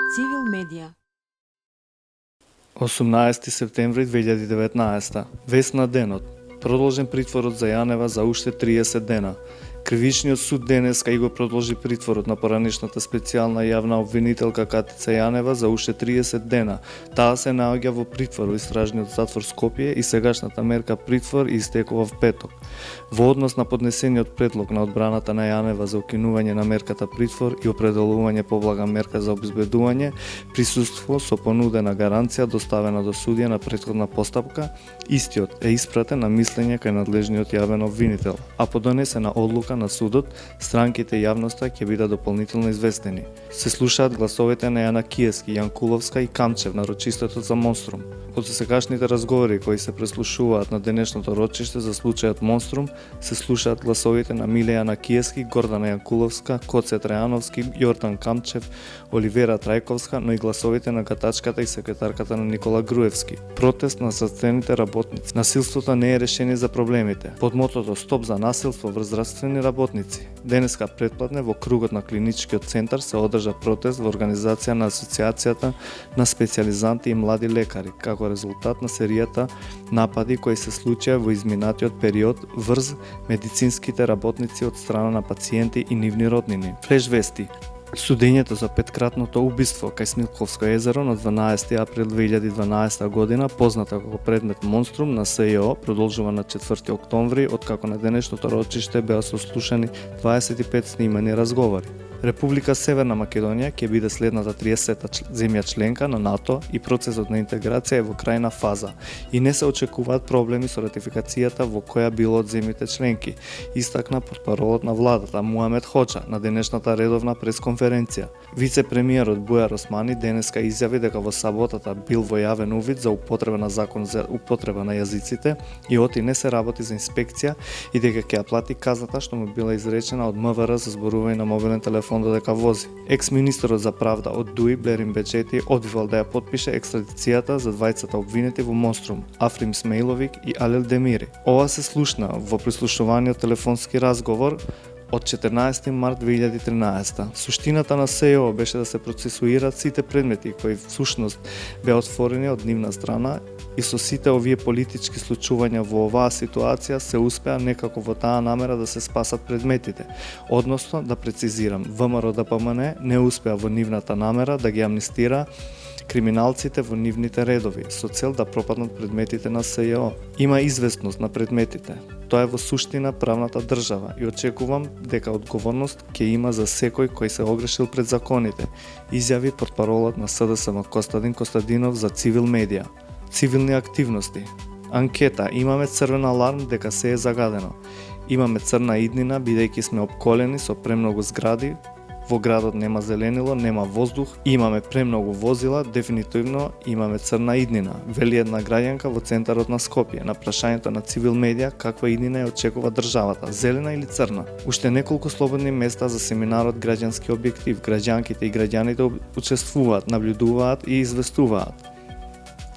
Цивил медија. 18 септември 2019. Вест на денот. Продолжен притворот за Јанева за уште 30 дена. Кривичниот суд денеска и го продолжи притворот на поранешната специјална јавна обвинителка Катица Јанева за уште 30 дена. Таа се наоѓа во притвор во истражниот затвор Скопје и сегашната мерка притвор истекува в петок. Во однос на поднесениот предлог на одбраната на Јанева за укинување на мерката притвор и определување поблага мерка за обезбедување, присуство со понудена гаранција доставена до судија на претходна постапка, истиот е испратен на мислење кај надлежниот јавен обвинител, а по донесена одлука на судот, странките и јавноста ќе бидат дополнително известени. Се слушаат гласовите на Јана Киески, Јанкуловска и Камчев на рочиштето за Монструм. Од сегашните разговори кои се преслушуваат на денешното рочиште за случајот Монструм, се слушаат гласовите на Милејана Киески, Гордана Јанкуловска, Коце Трајановски, Јордан Камчев, Оливера Трајковска, но и гласовите на гатачката и секретарката на Никола Груевски. Протест на здравствените работници. Насилството не е решение за проблемите. Под мотото Стоп за насилство врз здравствени работници. Денеска претпладне во кругот на клиничкиот центар се одржа протест во организација на Асоциацијата на специјализанти и млади лекари, како резултат на серијата напади кои се случија во изминатиот период врз медицинските работници од страна на пациенти и нивни роднини. Флеш вести. Судењето за петкратното убиство кај Смилковско езеро на 12 април 2012 година, позната како предмет Монструм на СЈО, продолжува на 4 октомври, откако на денешното рочиште беа сослушани 25 снимани разговори. Република Северна Македонија ќе биде следната 30-та земја членка на НАТО и процесот на интеграција е во крајна фаза и не се очекуваат проблеми со ратификацијата во која било од земјите членки, истакна портпаролот на владата Муамед Хоџа на денешната редовна пресконференција. Вице-премиерот Бујар Османи денеска изјави дека во саботата бил во јавен увид за употреба на закон за употреба на јазиците и оти не се работи за инспекција и дека ќе ја плати казната што му била изречена од МВР за зборување на мобилен телефон додека вози. Екс-министерот за правда од ДУИ Блерин Бечети одбивал да ја потпише екстрадицијата за двајцата обвинети во Монструм, Африм Смејловик и Алел Демири. Ова се слушна во прислушуваниот телефонски разговор од 14 март 2013. Суштината на СЈО беше да се процесуираат сите предмети кои всушност беа отворени од нивна страна и со сите овие политички случувања во оваа ситуација се успеа некако во таа намера да се спасат предметите. Односно, да прецизирам, ВМРО ДПМН не успеа во нивната намера да ги амнистира криминалците во нивните редови, со цел да пропаднат предметите на СЈО. Има известност на предметите. Тоа е во суштина правната држава и очекувам дека одговорност ќе има за секој кој се огрешил пред законите, изјави портпаролот на СДСМ Костадин Костадинов за Цивил медија. Цивилни активности. Анкета. Имаме црвен аларм дека се е загадено. Имаме црна иднина бидејќи сме опколени со премногу згради. Во градот нема зеленило, нема воздух, имаме премногу возила, дефинитивно имаме црна иднина, вели една граѓанка во центарот на Скопје на прашањето на Цивил медија каква иднина ја очекува државата, зелена или црна. Уште неколку слободни места за семинарот Граѓански објектив, граѓанките и граѓаните учествуваат, наблюдуваат и известуваат.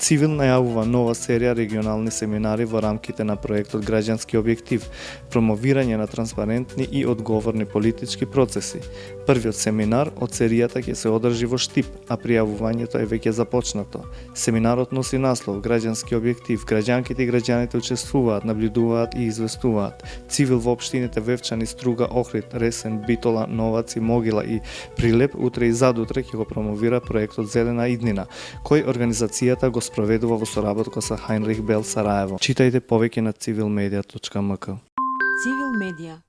Цивил најавува нова серија регионални семинари во рамките на проектот Граѓански објектив, промовирање на транспарентни и одговорни политички процеси. Првиот семинар од серијата ќе се одржи во Штип, а пријавувањето е веќе започнато. Семинарот носи наслов Граѓански објектив, граѓанките и граѓаните учествуваат, наблюдуваат и известуваат. Цивил во општините Вевчани, Струга, Охрид, Ресен, Битола, Новаци, Могила и Прилеп утре и задутре ќе го промовира проектот Зелена иднина, кој организацијата го спроведува во соработка со Хајнрих Бел Сараево. Читајте повеќе на civilmedia.mk. Цивил медија.